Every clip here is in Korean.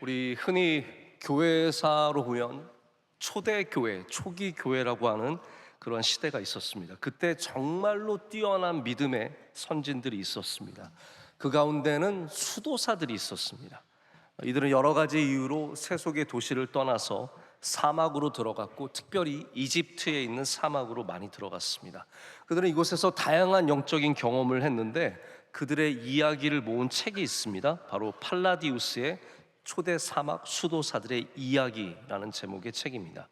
우리 흔히 교회사로 보면 초대교회, 초기 교회라고 하는 그런 시대가 있었습니다. 그때 정말로 뛰어난 믿음의 선진들이 있었습니다. 그 가운데는 수도사들이 있었습니다. 이들은 여러 가지 이유로 세속의 도시를 떠나서 사막으로 들어갔고, 특별히 이집트에 있는 사막으로 많이 들어갔습니다. 그들은 이곳에서 다양한 영적인 경험을 했는데, 그들의 이야기를 모은 책이 있습니다. 바로 팔라디우스의 초대 사막 수도사들의 이야기라는 제목의 책입니다.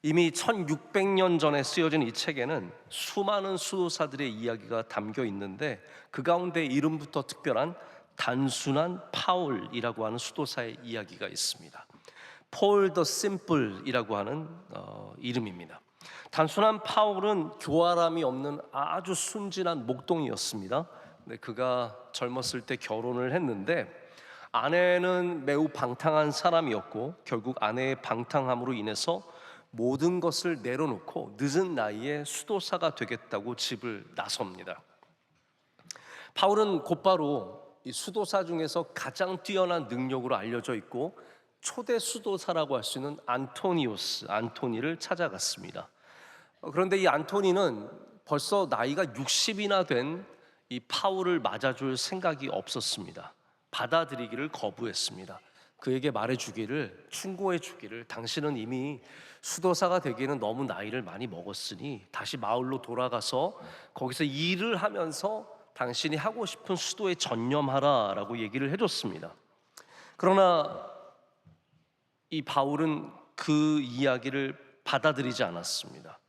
이미 1600년 전에 쓰여진 이 책에는 수많은 수도사들의 이야기가 담겨 있는데, 그 가운데 이름부터 특별한 단순한 파울이라고 하는 수도사의 이야기가 있습니다. 폴 더 심플이라고 하는 이름입니다. 단순한 파울은 교활함이 없는 아주 순진한 목동이었습니다. 근데 그가 젊었을 때 결혼을 했는데, 아내는 매우 방탕한 사람이었고, 결국 아내의 방탕함으로 인해서 모든 것을 내려놓고 늦은 나이에 수도사가 되겠다고 집을 나섭니다. 파울은 곧바로 이 수도사 중에서 가장 뛰어난 능력으로 알려져 있고 초대 수도사라고 할 수 있는 안토니를 찾아갔습니다. 그런데 이 안토니는 벌써 나이가 60이나 된 이 파울을 맞아줄 생각이 없었습니다. 받아들이기를 거부했습니다. 그에게 말해주기를, 충고해주기를, 당신은 이미 수도사가 되기에는 너무 나이를 많이 먹었으니 다시 마을로 돌아가서 거기서 일을 하면서 당신이 하고 싶은 수도에 전념하라 라고 얘기를 해줬습니다. 그러나 이 바울은 그 이야기를 받아들이지 않았습니다.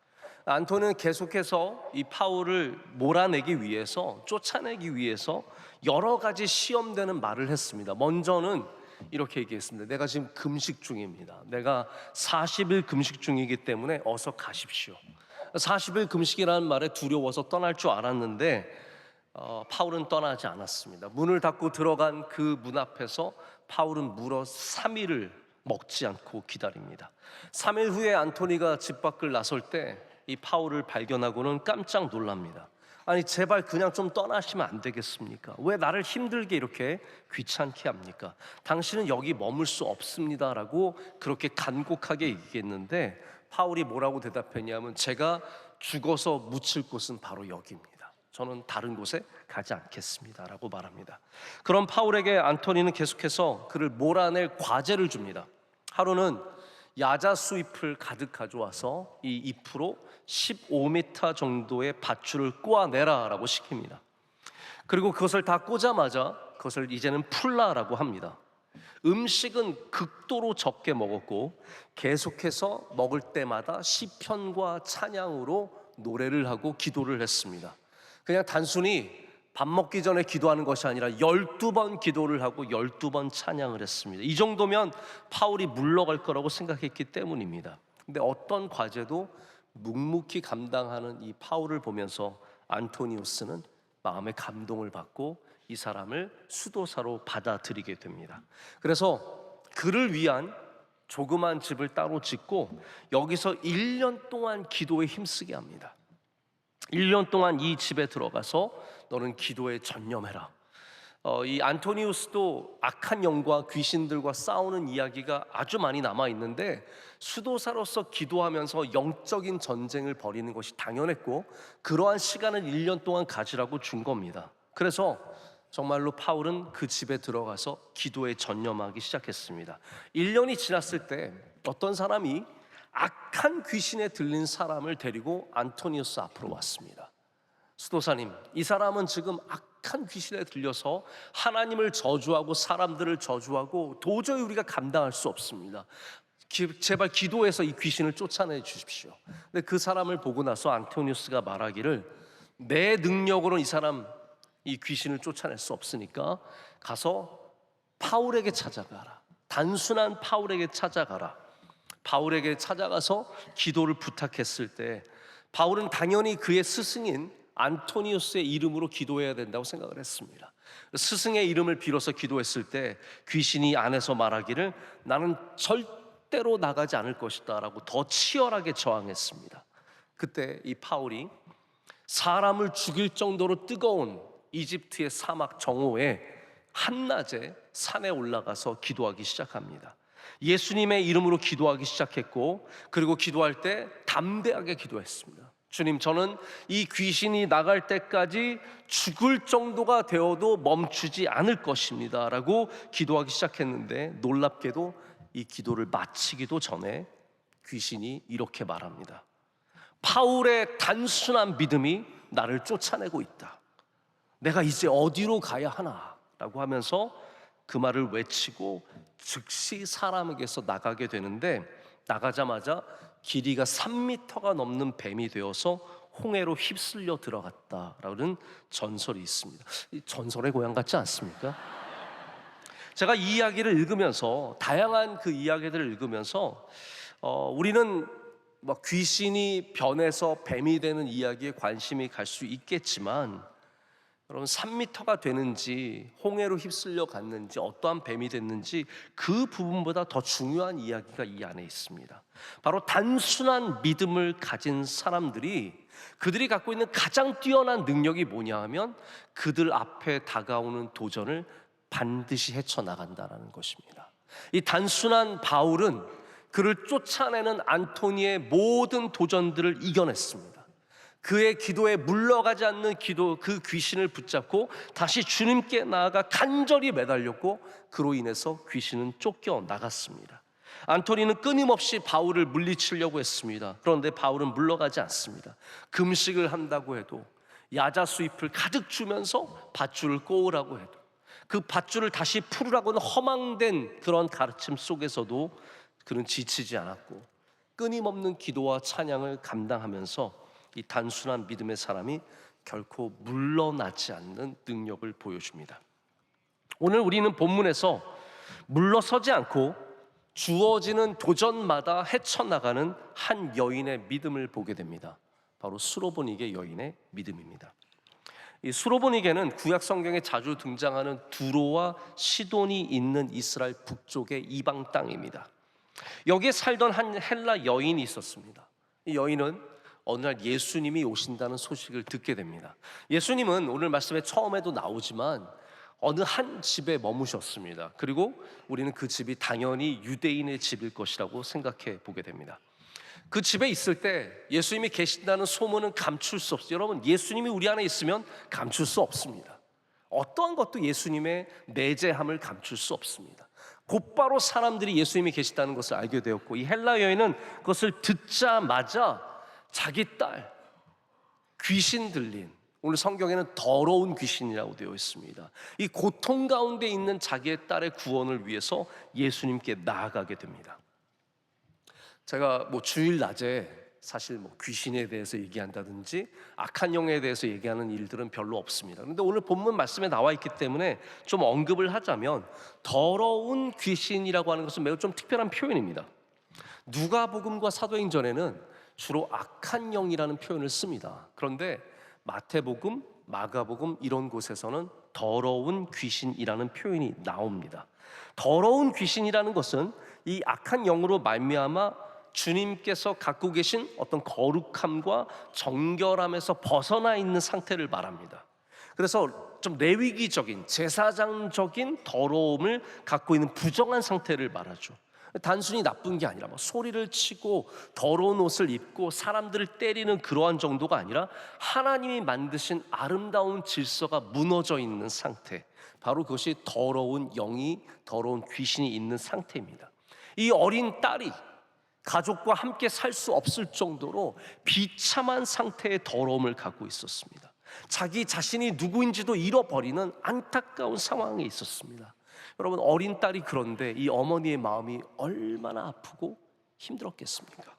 안토니는 계속해서 이 파울을 몰아내기 위해서, 쫓아내기 위해서 여러 가지 시험되는 말을 했습니다. 먼저는 이렇게 얘기했습니다. 내가 지금 금식 중입니다. 내가 40일 금식 중이기 때문에 어서 가십시오. 40일 금식이라는 말에 두려워서 떠날 줄 알았는데 파울은 떠나지 않았습니다. 문을 닫고 들어간 그 문 앞에서 파울은 무려 3일을 먹지 않고 기다립니다. 3일 후에 안토니가 집 밖을 나설 때 이 파울을 발견하고는 깜짝 놀랍니다. 아니, 제발 그냥 좀 떠나시면 안 되겠습니까? 왜 나를 힘들게 이렇게 귀찮게 합니까? 당신은 여기 머물 수 없습니다 라고 그렇게 간곡하게 얘기했는데, 파울이 뭐라고 대답했냐면, 제가 죽어서 묻힐 곳은 바로 여기입니다. 저는 다른 곳에 가지 않겠습니다 라고 말합니다. 그런 파울에게 안토니는 계속해서 그를 몰아낼 과제를 줍니다. 하루는 야자수잎을 가득 가져와서 이 잎으로 15m 정도의 밧줄을 꼬아내라 라고 시킵니다. 그리고 그것을 다 꽂자마자 그것을 이제는 풀라라고 합니다. 음식은 극도로 적게 먹었고, 계속해서 먹을 때마다 시편과 찬양으로 노래를 하고 기도를 했습니다. 그냥 단순히 밥 먹기 전에 기도하는 것이 아니라 12번 기도를 하고 12번 찬양을 했습니다. 이 정도면 파울이 물러갈 거라고 생각했기 때문입니다. 근데 어떤 과제도 묵묵히 감당하는 이 파울을 보면서 안토니우스는 마음의 감동을 받고 이 사람을 수도사로 받아들이게 됩니다. 그래서 그를 위한 조그만 집을 따로 짓고 여기서 1년 동안 기도에 힘쓰게 합니다. 1년 동안 이 집에 들어가서 너는 기도에 전념해라. 이 안토니우스도 악한 영과 귀신들과 싸우는 이야기가 아주 많이 남아 있는데, 수도사로서 기도하면서 영적인 전쟁을 벌이는 것이 당연했고, 그러한 시간을 1년 동안 가지라고 준 겁니다. 그래서 정말로 파울은 그 집에 들어가서 기도에 전념하기 시작했습니다. 1년이 지났을 때 어떤 사람이 악한 귀신에 들린 사람을 데리고 안토니우스 앞으로 왔습니다. 수도사님, 이 사람은 지금 악한 귀신에 들려서 하나님을 저주하고 사람들을 저주하고 도저히 우리가 감당할 수 없습니다. 제발 기도해서 이 귀신을 쫓아내 주십시오. 근데 그 사람을 보고 나서 안토니우스가 말하기를, 내 능력으로는 이 귀신을 쫓아낼 수 없으니까 가서 파울에게 찾아가라. 단순한 파울에게 찾아가라. 바울에게 찾아가서 기도를 부탁했을 때 바울은 당연히 그의 스승인 안토니우스의 이름으로 기도해야 된다고 생각을 했습니다. 스승의 이름을 빌어서 기도했을 때 귀신이 안에서 말하기를, 나는 절대로 나가지 않을 것이다 라고 더 치열하게 저항했습니다. 그때 이 파울이 사람을 죽일 정도로 뜨거운 이집트의 사막 정오에 한낮에 산에 올라가서 기도하기 시작합니다. 예수님의 이름으로 기도하기 시작했고, 그리고 기도할 때 담대하게 기도했습니다. 주님, 저는 이 귀신이 나갈 때까지 죽을 정도가 되어도 멈추지 않을 것입니다 라고 기도하기 시작했는데, 놀랍게도 이 기도를 마치기도 전에 귀신이 이렇게 말합니다. 바울의 단순한 믿음이 나를 쫓아내고 있다. 내가 이제 어디로 가야 하나? 라고 하면서 그 말을 외치고 즉시 사람에게서 나가게 되는데, 나가자마자 길이가 3미터가 넘는 뱀이 되어서 홍해로 휩쓸려 들어갔다라는 전설이 있습니다. 이 전설의 고향 같지 않습니까? 제가 이 이야기를 읽으면서, 다양한 그 이야기들을 읽으면서 우리는 뭐 귀신이 변해서 뱀이 되는 이야기에 관심이 갈 수 있겠지만, 여러분 3미터가 되는지 홍해로 휩쓸려 갔는지 어떠한 뱀이 됐는지 그 부분보다 더 중요한 이야기가 이 안에 있습니다. 바로 단순한 믿음을 가진 사람들이, 그들이 갖고 있는 가장 뛰어난 능력이 뭐냐 하면 그들 앞에 다가오는 도전을 반드시 헤쳐나간다는 것입니다. 이 단순한 바울은 그를 쫓아내는 안토니의 모든 도전들을 이겨냈습니다. 그의 기도에 물러가지 않는 기도, 그 귀신을 붙잡고 다시 주님께 나아가 간절히 매달렸고, 그로 인해서 귀신은 쫓겨나갔습니다. 안토니는 끊임없이 바울을 물리치려고 했습니다. 그런데 바울은 물러가지 않습니다. 금식을 한다고 해도, 야자수잎을 가득 주면서 밧줄을 꼬으라고 해도, 그 밧줄을 다시 풀으라고는 허망된 그런 가르침 속에서도 그는 지치지 않았고, 끊임없는 기도와 찬양을 감당하면서 이 단순한 믿음의 사람이 결코 물러나지 않는 능력을 보여줍니다. 오늘 우리는 본문에서 물러서지 않고 주어지는 도전마다 헤쳐나가는 한 여인의 믿음을 보게 됩니다. 바로 수로보니게 여인의 믿음입니다. 이 수로보니게는 구약 성경에 자주 등장하는 두로와 시돈이 있는 이스라엘 북쪽의 이방 땅입니다. 여기에 살던 한 헬라 여인이 있었습니다. 이 여인은 어느 날 예수님이 오신다는 소식을 듣게 됩니다. 예수님은 오늘 말씀에 처음에도 나오지만 어느 한 집에 머무셨습니다. 그리고 우리는 그 집이 당연히 유대인의 집일 것이라고 생각해 보게 됩니다. 그 집에 있을 때 예수님이 계신다는 소문은 감출 수 없어요. 여러분, 예수님이 우리 안에 있으면 감출 수 없습니다. 어떠한 것도 예수님의 내재함을 감출 수 없습니다. 곧바로 사람들이 예수님이 계시다는 것을 알게 되었고, 이 헬라 여인은 그것을 듣자마자 자기 딸, 귀신 들린, 오늘 성경에는 더러운 귀신이라고 되어 있습니다. 이 고통 가운데 있는 자기의 딸의 구원을 위해서 예수님께 나아가게 됩니다. 제가 주일 낮에 사실 귀신에 대해서 얘기한다든지 악한 영에 대해서 얘기하는 일들은 별로 없습니다. 그런데 오늘 본문 말씀에 나와 있기 때문에 좀 언급을 하자면, 더러운 귀신이라고 하는 것은 매우 좀 특별한 표현입니다. 누가복음과 사도행전에는 주로 악한 영이라는 표현을 씁니다. 그런데 마태복음, 마가복음 이런 곳에서는 더러운 귀신이라는 표현이 나옵니다. 더러운 귀신이라는 것은 이 악한 영으로 말미암아 주님께서 갖고 계신 어떤 거룩함과 정결함에서 벗어나 있는 상태를 말합니다. 그래서 좀 레위기적인, 제사장적인 더러움을 갖고 있는 부정한 상태를 말하죠. 단순히 나쁜 게 아니라 소리를 치고 더러운 옷을 입고 사람들을 때리는 그러한 정도가 아니라 하나님이 만드신 아름다운 질서가 무너져 있는 상태, 바로 그것이 더러운 영이, 더러운 귀신이 있는 상태입니다. 이 어린 딸이 가족과 함께 살 수 없을 정도로 비참한 상태의 더러움을 갖고 있었습니다. 자기 자신이 누구인지도 잃어버리는 안타까운 상황에 있었습니다. 여러분, 어린 딸이 그런데 이 어머니의 마음이 얼마나 아프고 힘들었겠습니까?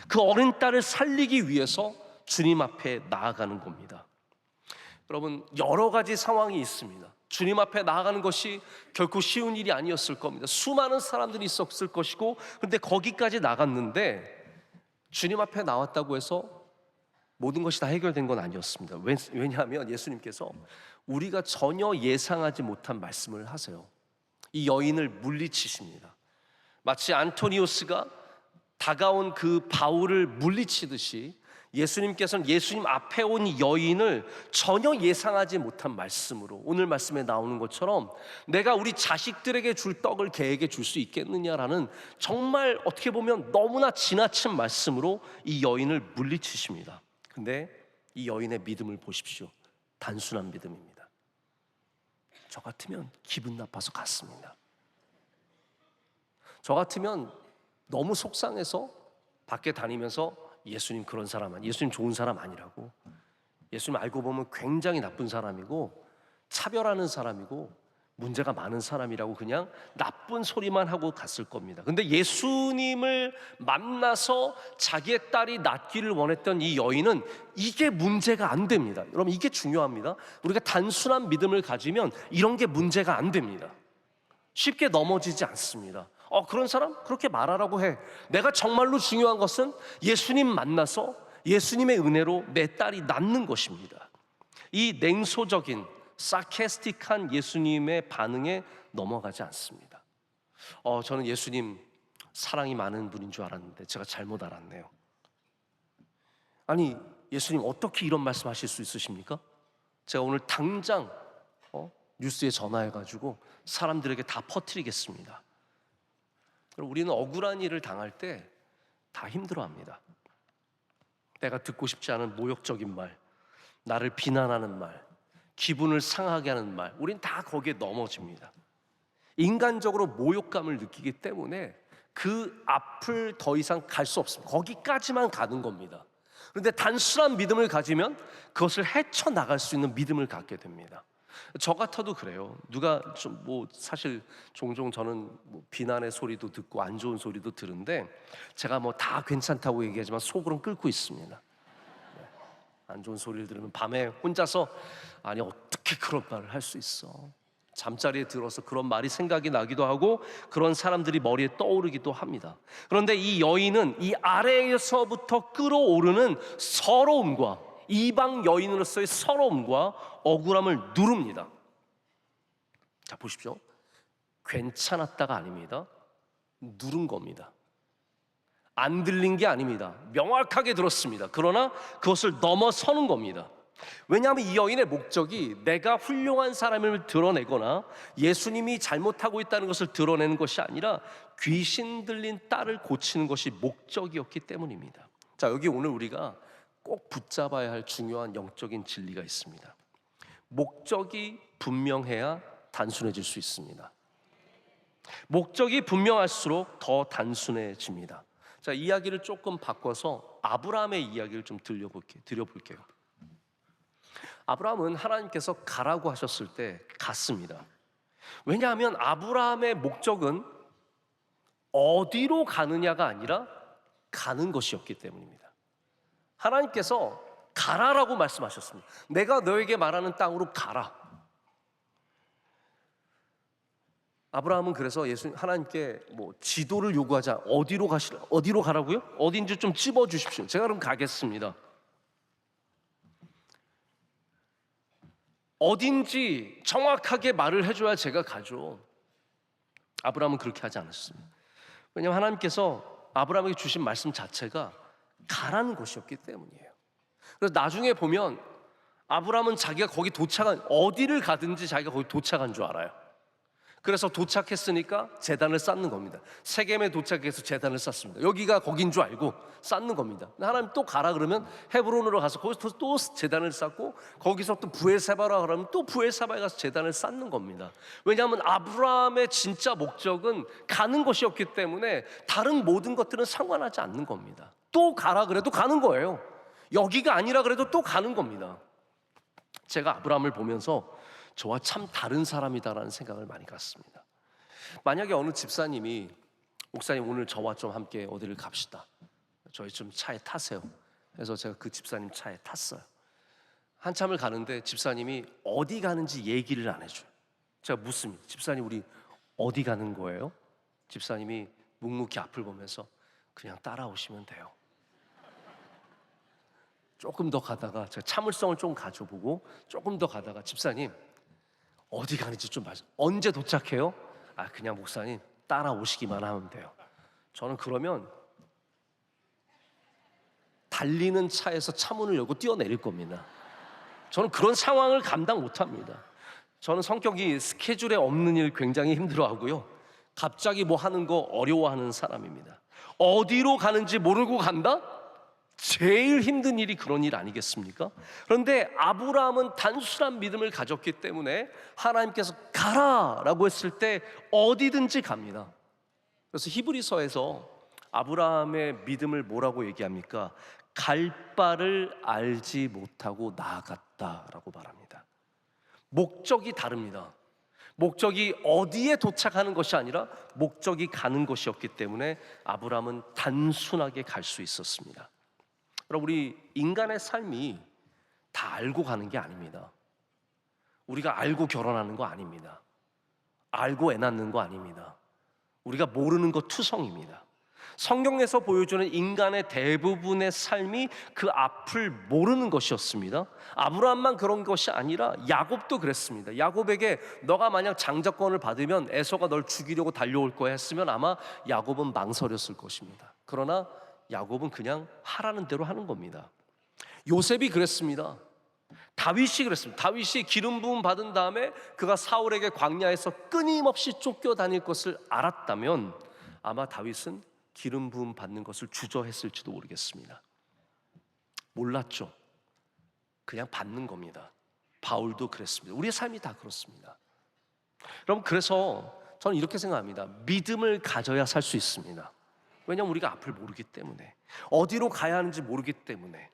그 어린 딸을 살리기 위해서 주님 앞에 나아가는 겁니다. 여러분, 여러 가지 상황이 있습니다. 주님 앞에 나아가는 것이 결코 쉬운 일이 아니었을 겁니다. 수많은 사람들이 있었을 것이고, 그런데 거기까지 나갔는데 주님 앞에 나왔다고 해서 모든 것이 다 해결된 건 아니었습니다. 왜냐하면 예수님께서 우리가 전혀 예상하지 못한 말씀을 하세요. 이 여인을 물리치십니다. 마치 안토니오스가 다가온 그 바울을 물리치듯이 예수님께서는 예수님 앞에 온 이 여인을 전혀 예상하지 못한 말씀으로, 오늘 말씀에 나오는 것처럼 내가 우리 자식들에게 줄 떡을 개에게 줄 수 있겠느냐라는 정말 어떻게 보면 너무나 지나친 말씀으로 이 여인을 물리치십니다. 근데 이 여인의 믿음을 보십시오. 단순한 믿음입니다. 저 같으면 기분 나빠서 갔습니다. 저 같으면 너무 속상해서 밖에 다니면서 예수님 그런 사람 아니, 예수님 좋은 사람 아니라고, 예수님 알고 보면 굉장히 나쁜 사람이고 차별하는 사람이고 문제가 많은 사람이라고 그냥 나쁜 소리만 하고 갔을 겁니다. 근데 예수님을 만나서 자기의 딸이 낫기를 원했던 이 여인은 이게 문제가 안 됩니다. 여러분, 이게 중요합니다. 우리가 단순한 믿음을 가지면 이런 게 문제가 안 됩니다. 쉽게 넘어지지 않습니다. 그런 사람 그렇게 말하라고 해. 내가 정말로 중요한 것은 예수님 만나서 예수님의 은혜로 내 딸이 낫는 것입니다. 이 냉소적인 사케스틱한 예수님의 반응에 넘어가지 않습니다. 저는 예수님 사랑이 많은 분인 줄 알았는데 제가 잘못 알았네요. 아니, 예수님 어떻게 이런 말씀하실 수 있으십니까? 제가 오늘 당장 뉴스에 전화해가지고 사람들에게 다 퍼뜨리겠습니다. 우리는 억울한 일을 당할 때 다 힘들어합니다. 내가 듣고 싶지 않은 모욕적인 말, 나를 비난하는 말, 기분을 상하게 하는 말, 우린 다 거기에 넘어집니다. 인간적으로 모욕감을 느끼기 때문에 그 앞을 더 이상 갈 수 없습니다. 거기까지만 가는 겁니다. 그런데 단순한 믿음을 가지면 그것을 헤쳐나갈 수 있는 믿음을 갖게 됩니다. 저 같아도 그래요. 누가 좀 사실 종종 저는 비난의 소리도 듣고 안 좋은 소리도 들은데 제가 다 괜찮다고 얘기하지만 속으로는 끓고 있습니다. 안 좋은 소리를 들으면 밤에 혼자서 아니 어떻게 그런 말을 할 수 있어, 잠자리에 들어서 그런 말이 생각이 나기도 하고 그런 사람들이 머리에 떠오르기도 합니다. 그런데 이 여인은 이 아래에서부터 끓어오르는 서러움과 이방 여인으로서의 서러움과 억울함을 누릅니다. 자, 보십시오. 괜찮았다가 아닙니다. 누른 겁니다. 안 들린 게 아닙니다. 명확하게 들었습니다. 그러나 그것을 넘어서는 겁니다. 왜냐하면 이 여인의 목적이 내가 훌륭한 사람을 드러내거나 예수님이 잘못하고 있다는 것을 드러내는 것이 아니라 귀신 들린 딸을 고치는 것이 목적이었기 때문입니다. 자, 여기 오늘 우리가 꼭 붙잡아야 할 중요한 영적인 진리가 있습니다. 목적이 분명해야 단순해질 수 있습니다. 목적이 분명할수록 더 단순해집니다. 자, 이야기를 조금 바꿔서 아브라함의 이야기를 좀 드려볼게요. 아브라함은 하나님께서 가라고 하셨을 때 갔습니다. 왜냐하면 아브라함의 목적은 어디로 가느냐가 아니라 가는 것이었기 때문입니다. 하나님께서 가라라고 말씀하셨습니다. 내가 너에게 말하는 땅으로 가라. 아브라함은 그래서 하나님께 지도를 요구하지 않아. 어디로 가라고요? 어딘지 좀 찝어 주십시오. 제가 그럼 가겠습니다. 어딘지 정확하게 말을 해줘야 제가 가죠. 아브라함은 그렇게 하지 않았습니다. 왜냐하면 하나님께서 아브라함에게 주신 말씀 자체가 가라는 것이었기 때문이에요. 그래서 나중에 보면 아브라함은 자기가 거기 어디를 가든지 자기가 거기 도착한 줄 알아요. 그래서 도착했으니까 제단을 쌓는 겁니다. 세겜에 도착해서 제단을 쌓습니다. 여기가 거긴 줄 알고 쌓는 겁니다. 하나님 또 가라 그러면 헤브론으로 가서 거기서 또 제단을 쌓고, 거기서 또 부엘세바라 그러면 또 부엘세바에 가서 제단을 쌓는 겁니다. 왜냐하면 아브라함의 진짜 목적은 가는 것이었기 때문에 다른 모든 것들은 상관하지 않는 겁니다. 또 가라 그래도 가는 거예요. 여기가 아니라 그래도 또 가는 겁니다. 제가 아브라함을 보면서 저와 참 다른 사람이다라는 생각을 많이 갖습니다. 만약에 어느 집사님이 목사님 오늘 저와 좀 함께 어디를 갑시다, 저희 좀 차에 타세요. 그래서 제가 그 집사님 차에 탔어요. 한참을 가는데 집사님이 어디 가는지 얘기를 안 해줘요. 제가 묻습니다. 집사님 우리 어디 가는 거예요? 집사님이 묵묵히 앞을 보면서 그냥 따라오시면 돼요. 조금 더 가다가 제가 참을성을 좀 가져보고 조금 더 가다가 집사님 어디 가는지 좀 말씀. 언제 도착해요? 그냥 목사님 따라오시기만 하면 돼요. 저는 그러면 달리는 차에서 차문을 열고 뛰어내릴 겁니다. 저는 그런 상황을 감당 못합니다. 저는 성격이 스케줄에 없는 일 굉장히 힘들어하고요, 갑자기 뭐 하는 거 어려워하는 사람입니다. 어디로 가는지 모르고 간다? 제일 힘든 일이 그런 일 아니겠습니까? 그런데 아브라함은 단순한 믿음을 가졌기 때문에 하나님께서 가라라고 했을 때 어디든지 갑니다. 그래서 히브리서에서 아브라함의 믿음을 뭐라고 얘기합니까? 갈 바를 알지 못하고 나아갔다라고 말합니다. 목적이 다릅니다. 목적이 어디에 도착하는 것이 아니라 목적이 가는 것이었기 때문에 아브라함은 단순하게 갈 수 있었습니다. 여러분, 우리 인간의 삶이 다 알고 가는 게 아닙니다. 우리가 알고 결혼하는 거 아닙니다. 알고 애 낳는 거 아닙니다. 우리가 모르는 거 투성입니다. 성경에서 보여주는 인간의 대부분의 삶이 그 앞을 모르는 것이었습니다. 아브라함만 그런 것이 아니라 야곱도 그랬습니다. 야곱에게 너가 만약 장자권을 받으면 에서가 널 죽이려고 달려올 거야 했으면 아마 야곱은 망설였을 것입니다. 그러나 야곱은 그냥 하라는 대로 하는 겁니다. 요셉이 그랬습니다. 다윗이 그랬습니다. 다윗이 기름 부음 받은 다음에 그가 사울에게 광야에서 끊임없이 쫓겨다닐 것을 알았다면 아마 다윗은 기름 부음 받는 것을 주저했을지도 모르겠습니다. 몰랐죠. 그냥 받는 겁니다. 바울도 그랬습니다. 우리의 삶이 다 그렇습니다. 여러분, 그래서 저는 이렇게 생각합니다. 믿음을 가져야 살 수 있습니다. 왜냐하면 우리가 앞을 모르기 때문에, 어디로 가야 하는지 모르기 때문에,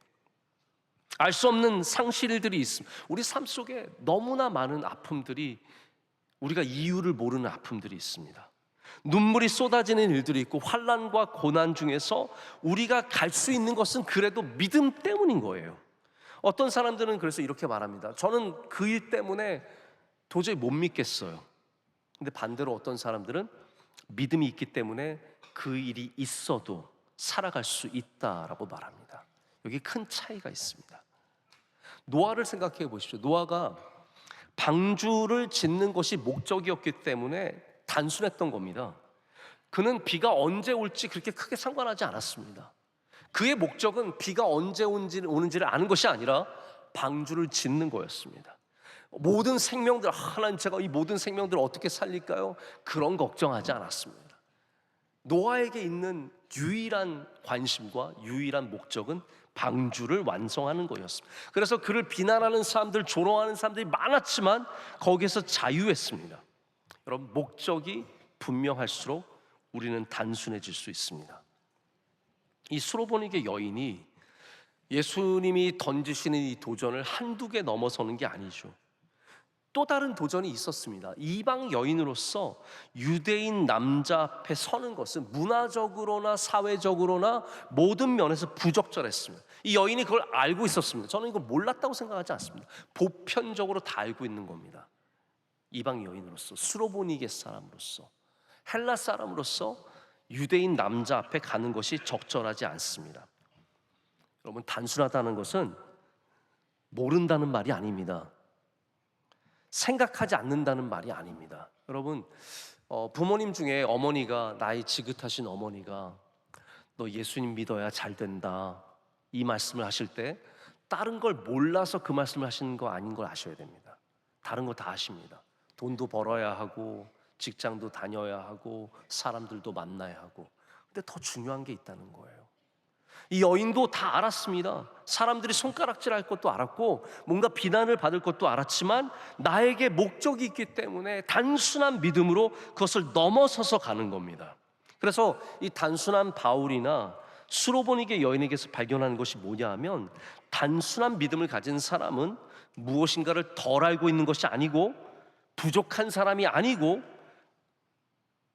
알 수 없는 상실들이 있습니다. 우리 삶 속에 너무나 많은 아픔들이, 우리가 이유를 모르는 아픔들이 있습니다. 눈물이 쏟아지는 일들이 있고 환난과 고난 중에서 우리가 갈 수 있는 것은 그래도 믿음 때문인 거예요. 어떤 사람들은 그래서 이렇게 말합니다. 저는 그 일 때문에 도저히 못 믿겠어요. 근데 반대로 어떤 사람들은 믿음이 있기 때문에 그 일이 있어도 살아갈 수 있다라고 말합니다. 여기 큰 차이가 있습니다. 노아를 생각해 보십시오. 노아가 방주를 짓는 것이 목적이었기 때문에 단순했던 겁니다. 그는 비가 언제 올지 그렇게 크게 상관하지 않았습니다. 그의 목적은 비가 언제 오는지를 아는 것이 아니라 방주를 짓는 거였습니다. 모든 생명들, 하나님 제가 이 모든 생명들을 어떻게 살릴까요? 그런 걱정하지 않았습니다. 노아에게 있는 유일한 관심과 유일한 목적은 방주를 완성하는 거였습니다. 그래서 그를 비난하는 사람들, 조롱하는 사람들이 많았지만 거기에서 자유했습니다. 여러분, 목적이 분명할수록 우리는 단순해질 수 있습니다. 이 수로보니게 여인이 예수님이 던지시는 이 도전을 한두 개 넘어서는 게 아니죠. 또 다른 도전이 있었습니다. 이방 여인으로서 유대인 남자 앞에 서는 것은 문화적으로나 사회적으로나 모든 면에서 부적절했습니다. 이 여인이 그걸 알고 있었습니다. 저는 이걸 몰랐다고 생각하지 않습니다. 보편적으로 다 알고 있는 겁니다. 이방 여인으로서, 수로보니게 사람으로서, 헬라 사람으로서 유대인 남자 앞에 가는 것이 적절하지 않습니다. 여러분, 단순하다는 것은 모른다는 말이 아닙니다. 생각하지 않는다는 말이 아닙니다. 여러분, 부모님 중에 어머니가, 나이 지긋하신 어머니가 너 예수님 믿어야 잘 된다, 이 말씀을 하실 때 다른 걸 몰라서 그 말씀을 하시는 거 아닌 걸 아셔야 됩니다. 다른 거 다 아십니다. 돈도 벌어야 하고 직장도 다녀야 하고 사람들도 만나야 하고. 근데 더 중요한 게 있다는 거예요. 이 여인도 다 알았습니다. 사람들이 손가락질할 것도 알았고 뭔가 비난을 받을 것도 알았지만 나에게 목적이 있기 때문에 단순한 믿음으로 그것을 넘어서서 가는 겁니다. 그래서 이 단순한 바울이나 수로보니게 여인에게서 발견하는 것이 뭐냐 하면, 단순한 믿음을 가진 사람은 무엇인가를 덜 알고 있는 것이 아니고 부족한 사람이 아니고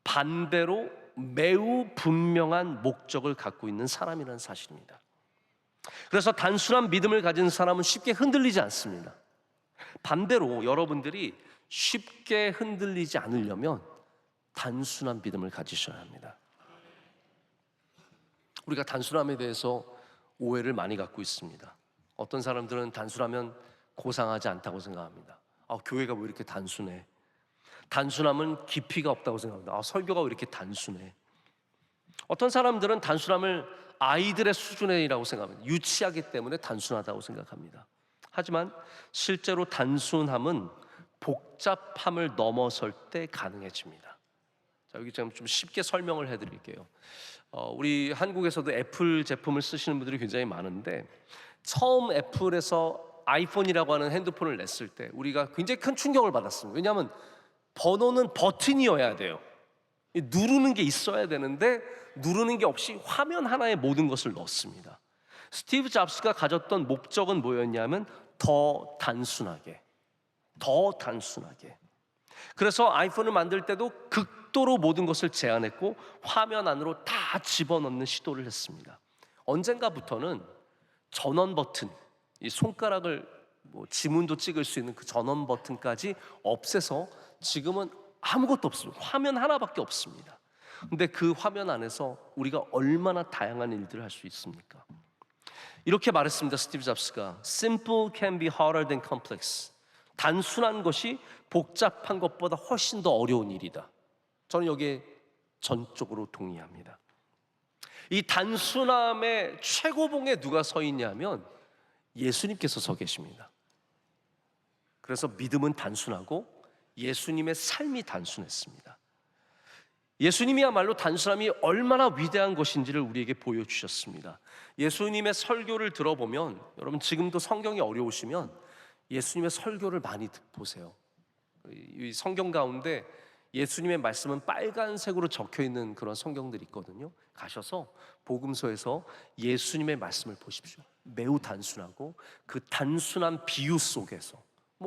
반대로 매우 분명한 목적을 갖고 있는 사람이라는 사실입니다. 그래서 단순한 믿음을 가진 사람은 쉽게 흔들리지 않습니다. 반대로 여러분들이 쉽게 흔들리지 않으려면 단순한 믿음을 가지셔야 합니다. 우리가 단순함에 대해서 오해를 많이 갖고 있습니다. 어떤 사람들은 단순하면 고상하지 않다고 생각합니다. 교회가 왜 이렇게 단순해? 단순함은 깊이가 없다고 생각합니다. 설교가 왜 이렇게 단순해? 어떤 사람들은 단순함을 아이들의 수준이라고 생각합니다. 유치하기 때문에 단순하다고 생각합니다. 하지만 실제로 단순함은 복잡함을 넘어설 때 가능해집니다. 자, 여기 좀 쉽게 설명을 해드릴게요. 우리 한국에서도 애플 제품을 쓰시는 분들이 굉장히 많은데, 처음 애플에서 아이폰이라고 하는 핸드폰을 냈을 때 우리가 굉장히 큰 충격을 받았습니다. 왜냐하면 번호는 버튼이어야 돼요. 누르는 게 있어야 되는데 누르는 게 없이 화면 하나에 모든 것을 넣습니다. 스티브 잡스가 가졌던 목적은 뭐였냐면 더 단순하게. 그래서 아이폰을 만들 때도 극도로 모든 것을 제한했고 화면 안으로 다 집어넣는 시도를 했습니다. 언젠가부터는 전원 버튼, 이 손가락을 지문도 찍을 수 있는 그 전원 버튼까지 없애서 지금은 아무것도 없습니다. 화면 하나밖에 없습니다. 근데 그 화면 안에서 우리가 얼마나 다양한 일들을 할 수 있습니까? 이렇게 말했습니다. 스티브 잡스가 Simple can be harder than complex. 단순한 것이 복잡한 것보다 훨씬 더 어려운 일이다. 저는 여기에 전적으로 동의합니다. 이 단순함의 최고봉에 누가 서 있냐면 예수님께서 서 계십니다. 그래서 믿음은 단순하고 예수님의 삶이 단순했습니다. 예수님이야말로 단순함이 얼마나 위대한 것인지를 우리에게 보여주셨습니다. 예수님의 설교를 들어보면, 여러분 지금도 성경이 어려우시면 예수님의 설교를 많이 보세요. 이 성경 가운데 예수님의 말씀은 빨간색으로 적혀 있는 그런 성경들이 있거든요. 가셔서 복음서에서 예수님의 말씀을 보십시오. 매우 단순하고 그 단순한 비유 속에서,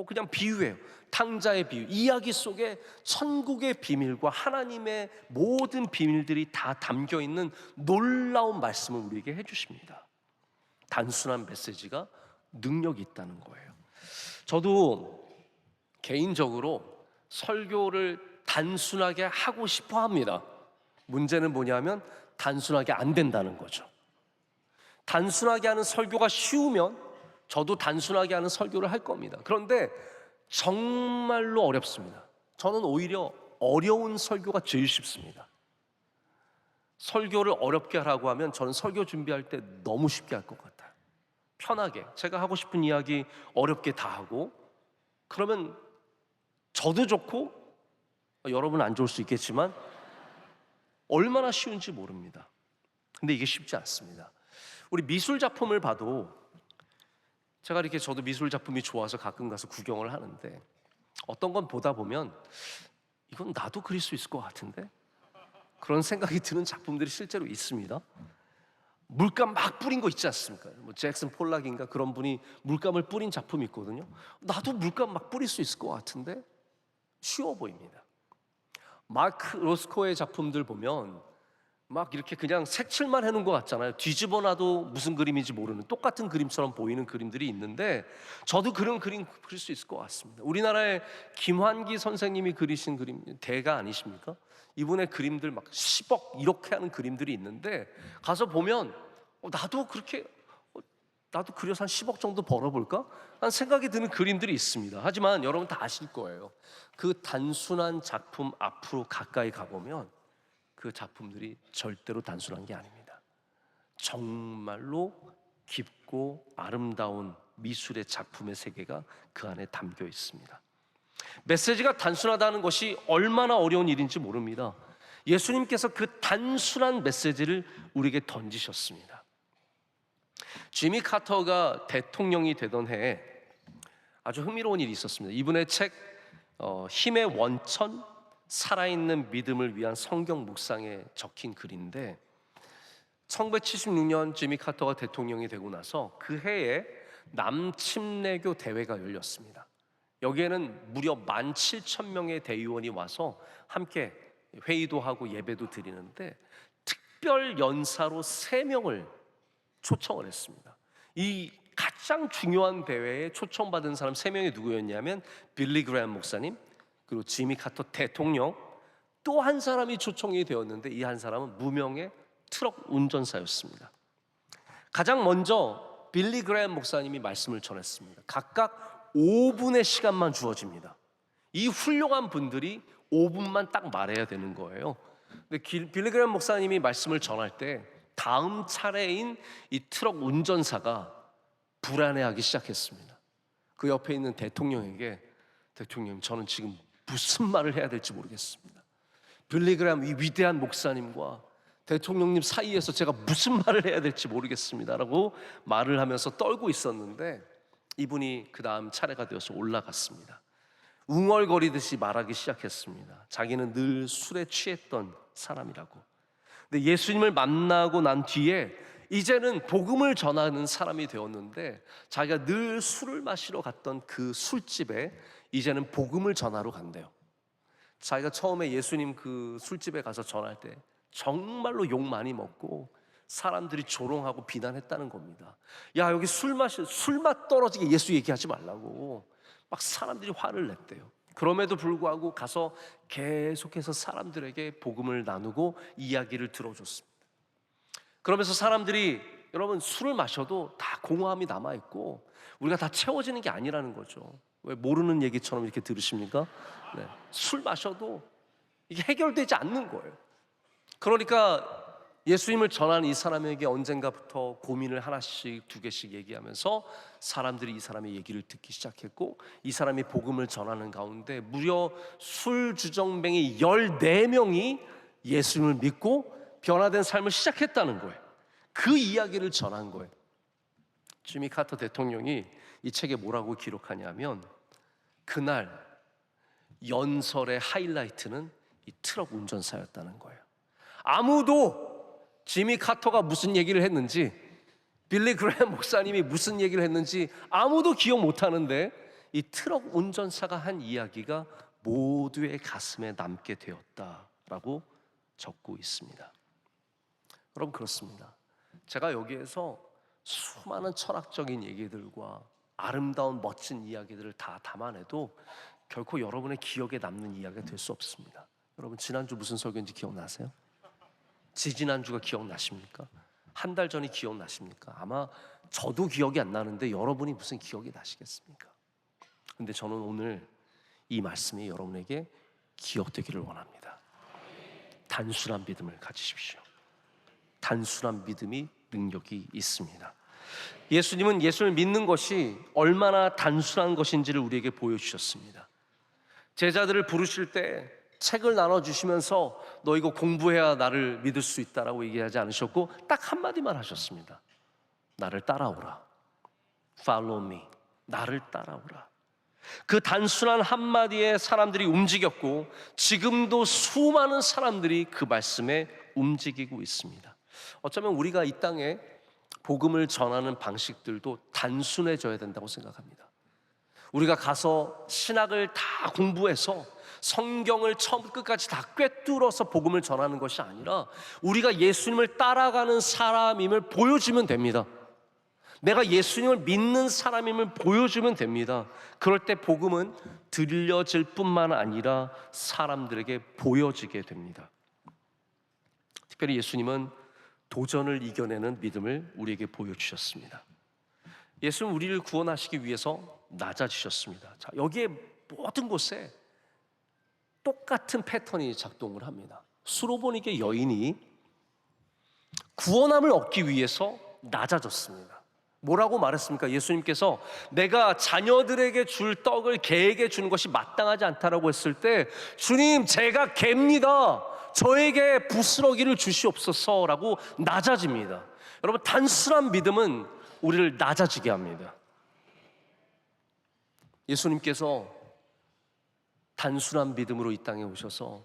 그냥 비유예요. 탕자의 비유, 이야기 속에 천국의 비밀과 하나님의 모든 비밀들이 다 담겨 있는 놀라운 말씀을 우리에게 해주십니다. 단순한 메시지가 능력이 있다는 거예요. 저도 개인적으로 설교를 단순하게 하고 싶어 합니다. 문제는 뭐냐면 단순하게 안 된다는 거죠. 단순하게 하는 설교가 쉬우면 저도 단순하게 하는 설교를 할 겁니다. 그런데 정말로 어렵습니다. 저는 오히려 어려운 설교가 제일 쉽습니다. 설교를 어렵게 하라고 하면 저는 설교 준비할 때 너무 쉽게 할 것 같아요. 편하게 제가 하고 싶은 이야기 어렵게 다 하고, 그러면 저도 좋고 여러분 안 좋을 수 있겠지만 얼마나 쉬운지 모릅니다. 근데 이게 쉽지 않습니다. 우리 미술 작품을 봐도, 제가 이렇게 저도 미술 작품이 좋아서 가끔 가서 구경을 하는데 어떤 건 보다 보면 이건 나도 그릴 수 있을 것 같은데, 그런 생각이 드는 작품들이 실제로 있습니다. 물감 막 뿌린 거 있지 않습니까? 잭슨 폴락인가 그런 분이 물감을 뿌린 작품이 있거든요. 나도 물감 막 뿌릴 수 있을 것 같은데 쉬워 보입니다. 마크 로스코의 작품들 보면 막 이렇게 그냥 색칠만 해놓은 것 같잖아요. 뒤집어 놔도 무슨 그림인지 모르는 똑같은 그림처럼 보이는 그림들이 있는데, 저도 그런 그림 그릴 수 있을 것 같습니다. 우리나라의 김환기 선생님이 그리신 그림 대가 아니십니까? 이분의 그림들 막 10억 이렇게 하는 그림들이 있는데 가서 보면 나도 그려서 한 10억 정도 벌어볼까? 하는 생각이 드는 그림들이 있습니다. 하지만 여러분 다 아실 거예요. 그 단순한 작품 앞으로 가까이 가보면 그 작품들이 절대로 단순한 게 아닙니다. 정말로 깊고 아름다운 미술의 작품의 세계가 그 안에 담겨 있습니다. 메시지가 단순하다는 것이 얼마나 어려운 일인지 모릅니다. 예수님께서 그 단순한 메시지를 우리에게 던지셨습니다. 지미 카터가 대통령이 되던 해에 아주 흥미로운 일이 있었습니다. 이분의 책 힘의 원천, 살아있는 믿음을 위한 성경 묵상에 적힌 글인데, 1976년 지미 카터가 대통령이 되고 나서 그 해에 남침례교 대회가 열렸습니다. 여기에는 무려 17,000명의 대의원이 와서 함께 회의도 하고 예배도 드리는데, 특별 연사로 3명을 초청을 했습니다. 이 가장 중요한 대회에 초청받은 사람 3명이 누구였냐면 빌리 그레엄 목사님, 그리고 지미 카터 대통령, 또 한 사람이 초청이 되었는데 이 한 사람은 무명의 트럭 운전사였습니다. 가장 먼저 빌리 그레엄 목사님이 말씀을 전했습니다. 각각 5분의 시간만 주어집니다. 이 훌륭한 분들이 5분만 딱 말해야 되는 거예요. 근데 빌리 그레이엄 목사님이 말씀을 전할 때 다음 차례인 이 트럭 운전사가 불안해하기 시작했습니다. 그 옆에 있는 대통령에게, 대통령, 저는 지금 무슨 말을 해야 될지 모르겠습니다. 빌리 그레이엄 이 위대한 목사님과 대통령님 사이에서 제가 무슨 말을 해야 될지 모르겠습니다 라고 말을 하면서 떨고 있었는데, 이분이 그 다음 차례가 되어서 올라갔습니다. 웅얼거리듯이 말하기 시작했습니다. 자기는 늘 술에 취했던 사람이라고. 근데 예수님을 만나고 난 뒤에 이제는 복음을 전하는 사람이 되었는데, 자기가 늘 술을 마시러 갔던 그 술집에 이제는 복음을 전하러 간대요. 자기가 처음에 예수님 그 술집에 가서 전할 때 정말로 욕 많이 먹고 사람들이 조롱하고 비난했다는 겁니다. 야, 여기 술맛 떨어지게 예수 얘기하지 말라고 막 사람들이 화를 냈대요. 그럼에도 불구하고 가서 계속해서 사람들에게 복음을 나누고 이야기를 들어줬습니다. 그러면서 사람들이, 여러분, 술을 마셔도 다 공허함이 남아있고 우리가 다 채워지는 게 아니라는 거죠. 왜 모르는 얘기처럼 이렇게 들으십니까? 네. 술 마셔도 이게 해결되지 않는 거예요. 그러니까 예수님을 전하는 이 사람에게 언젠가부터 고민을 하나씩 두 개씩 얘기하면서 사람들이 이 사람의 얘기를 듣기 시작했고, 이 사람이 복음을 전하는 가운데 무려 술주정뱅이 14명이 예수님을 믿고 변화된 삶을 시작했다는 거예요. 그 이야기를 전한 거예요. 지미 카터 대통령이 이 책에 뭐라고 기록하냐면, 그날 연설의 하이라이트는 이 트럭 운전사였다는 거예요. 아무도 지미 카터가 무슨 얘기를 했는지, 빌리 그레이엄 목사님이 무슨 얘기를 했는지 아무도 기억 못하는데, 이 트럭 운전사가 한 이야기가 모두의 가슴에 남게 되었다라고 적고 있습니다. 여러분, 그렇습니다. 제가 여기에서 수많은 철학적인 얘기들과 아름다운 멋진 이야기들을 다 담아내도 결코 여러분의 기억에 남는 이야기가 될 수 없습니다. 여러분, 지난주 무슨 설교인지 기억나세요? 지지난주가 기억나십니까? 한 달 전이 기억나십니까? 아마 저도 기억이 안 나는데 여러분이 무슨 기억이 나시겠습니까? 근데 저는 오늘 이 말씀이 여러분에게 기억되기를 원합니다. 단순한 믿음을 가지십시오. 단순한 믿음이 능력이 있습니다. 예수님은 예수를 믿는 것이 얼마나 단순한 것인지를 우리에게 보여주셨습니다. 제자들을 부르실 때 책을 나눠주시면서 너 이거 공부해야 나를 믿을 수 있다라고 얘기하지 않으셨고, 딱 한마디만 하셨습니다. 나를 따라오라. Follow me. 나를 따라오라. 그 단순한 한마디에 사람들이 움직였고, 지금도 수많은 사람들이 그 말씀에 움직이고 있습니다. 어쩌면 우리가 이 땅에 복음을 전하는 방식들도 단순해져야 된다고 생각합니다. 우리가 가서 신학을 다 공부해서 성경을 처음부터 끝까지 다 꿰뚫어서 복음을 전하는 것이 아니라, 우리가 예수님을 따라가는 사람임을 보여주면 됩니다. 내가 예수님을 믿는 사람임을 보여주면 됩니다. 그럴 때 복음은 들려질 뿐만 아니라 사람들에게 보여지게 됩니다. 특별히 예수님은 도전을 이겨내는 믿음을 우리에게 보여주셨습니다. 예수는 우리를 구원하시기 위해서 낮아지셨습니다. 자, 여기에 모든 곳에 똑같은 패턴이 작동을 합니다. 수로보니게 여인이 구원함을 얻기 위해서 낮아졌습니다. 뭐라고 말했습니까? 예수님께서 내가 자녀들에게 줄 떡을 개에게 주는 것이 마땅하지 않다라고 했을 때, 주님, 제가 개입니다. 저에게 부스러기를 주시옵소서라고 낮아집니다. 여러분, 단순한 믿음은 우리를 낮아지게 합니다. 예수님께서 단순한 믿음으로 이 땅에 오셔서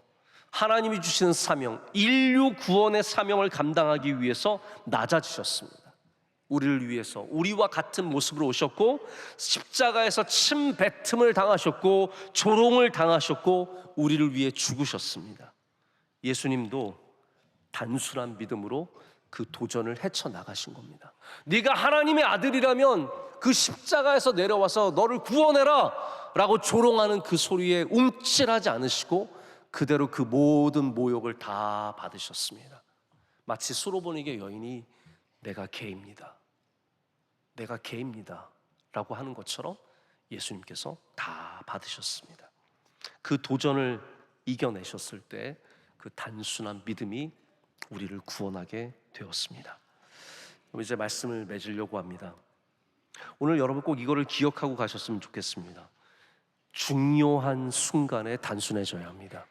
하나님이 주시는 사명, 인류 구원의 사명을 감당하기 위해서 낮아지셨습니다. 우리를 위해서 우리와 같은 모습으로 오셨고, 십자가에서 침뱉음을 당하셨고 조롱을 당하셨고 우리를 위해 죽으셨습니다. 예수님도 단순한 믿음으로 그 도전을 헤쳐나가신 겁니다. 네가 하나님의 아들이라면 그 십자가에서 내려와서 너를 구원해라 라고 조롱하는 그 소리에 움찔하지 않으시고 그대로 그 모든 모욕을 다 받으셨습니다. 마치 수로보니게 여인이 내가 개입니다, 내가 개입니다 라고 하는 것처럼 예수님께서 다 받으셨습니다. 그 도전을 이겨내셨을 때 그 단순한 믿음이 우리를 구원하게 되었습니다. 그럼 이제 말씀을 맺으려고 합니다. 오늘 여러분 꼭 이거를 기억하고 가셨으면 좋겠습니다. 중요한 순간에 단순해져야 합니다.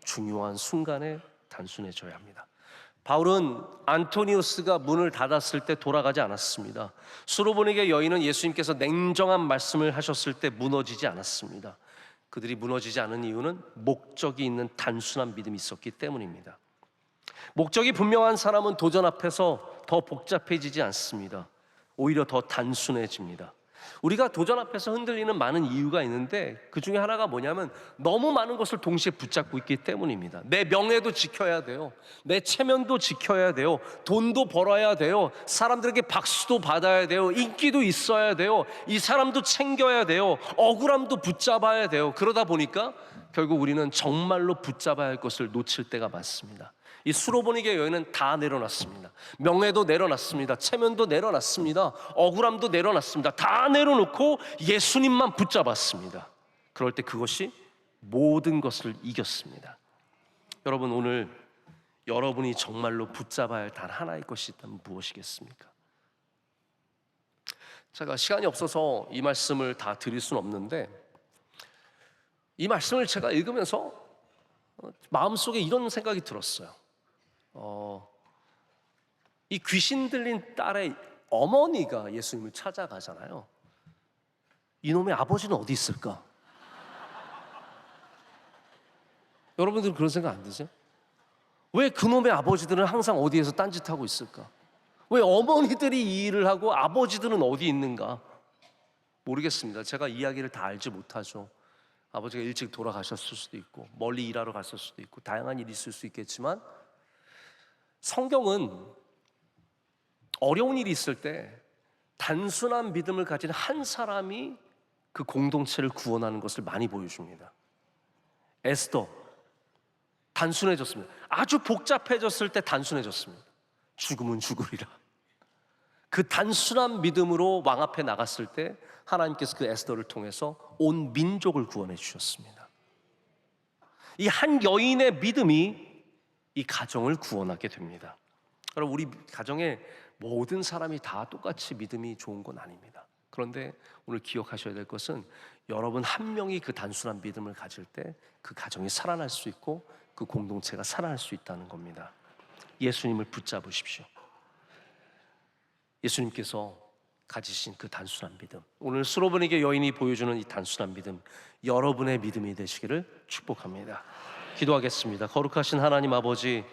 중요한 순간에 단순해져야 합니다. 바울은 안토니우스가 문을 닫았을 때 돌아가지 않았습니다. 수로보니게 여인은 예수님께서 냉정한 말씀을 하셨을 때 무너지지 않았습니다. 그들이 무너지지 않은 이유는 목적이 있는 단순한 믿음이 있었기 때문입니다. 목적이 분명한 사람은 도전 앞에서 더 복잡해지지 않습니다. 오히려 더 단순해집니다. 우리가 도전 앞에서 흔들리는 많은 이유가 있는데 그 중에 하나가 뭐냐면 너무 많은 것을 동시에 붙잡고 있기 때문입니다. 내 명예도 지켜야 돼요. 내 체면도 지켜야 돼요. 돈도 벌어야 돼요. 사람들에게 박수도 받아야 돼요. 인기도 있어야 돼요. 이 사람도 챙겨야 돼요. 억울함도 붙잡아야 돼요. 그러다 보니까 결국 우리는 정말로 붙잡아야 할 것을 놓칠 때가 많습니다. 이 수로보니게 여인은 다 내려놨습니다. 명예도 내려놨습니다. 체면도 내려놨습니다. 억울함도 내려놨습니다. 다 내려놓고 예수님만 붙잡았습니다. 그럴 때 그것이 모든 것을 이겼습니다. 여러분, 오늘 여러분이 정말로 붙잡아야 할 단 하나의 것이 있다면 무엇이겠습니까? 제가 시간이 없어서 이 말씀을 다 드릴 수는 없는데 이 말씀을 제가 읽으면서 마음속에 이런 생각이 들었어요. 이 귀신 들린 딸의 어머니가 예수님을 찾아가잖아요. 이놈의 아버지는 어디 있을까? 여러분들은 그런 생각 안 드세요? 왜 그놈의 아버지들은 항상 어디에서 딴짓하고 있을까? 왜 어머니들이 이 일을 하고 아버지들은 어디 있는가? 모르겠습니다. 제가 이야기를 다 알지 못하죠. 아버지가 일찍 돌아가셨을 수도 있고 멀리 일하러 갔을 수도 있고 다양한 일이 있을 수 있겠지만 성경은 어려운 일이 있을 때 단순한 믿음을 가진 한 사람이 그 공동체를 구원하는 것을 많이 보여줍니다. 에스더 단순해졌습니다. 아주 복잡해졌을 때 단순해졌습니다. 죽으면 죽으리라. 그 단순한 믿음으로 왕 앞에 나갔을 때 하나님께서 그 에스더를 통해서 온 민족을 구원해 주셨습니다. 이 한 여인의 믿음이 이 가정을 구원하게 됩니다. 그럼 우리 가정에 모든 사람이 다 똑같이 믿음이 좋은 건 아닙니다. 그런데 오늘 기억하셔야 될 것은 여러분 한 명이 그 단순한 믿음을 가질 때 그 가정이 살아날 수 있고 그 공동체가 살아날 수 있다는 겁니다. 예수님을 붙잡으십시오. 예수님께서 가지신 그 단순한 믿음, 오늘 수로보니게 여인이 보여주는 이 단순한 믿음, 여러분의 믿음이 되시기를 축복합니다. 기도하겠습니다. 거룩하신 하나님 아버지,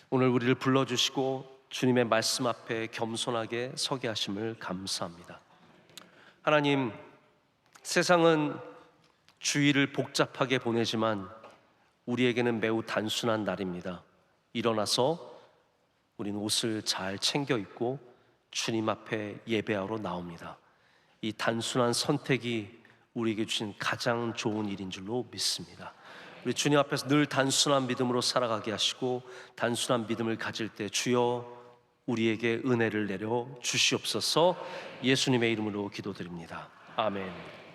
오늘 우리를 불러주시고 주님의 말씀 앞에 겸손하게 서게 하심을 감사합니다. 하나님, 세상은 주일을 복잡하게 보내지만 우리에게는 매우 단순한 날입니다. 일어나서 우리는 옷을 잘 챙겨 입고 주님 앞에 예배하러 나옵니다. 이 단순한 선택이 우리에게 주신 가장 좋은 일인 줄로 믿습니다. 우리 주님 앞에서 늘 단순한 믿음으로 살아가게 하시고 단순한 믿음을 가질 때 주여 우리에게 은혜를 내려 주시옵소서. 예수님의 이름으로 기도드립니다. 아멘.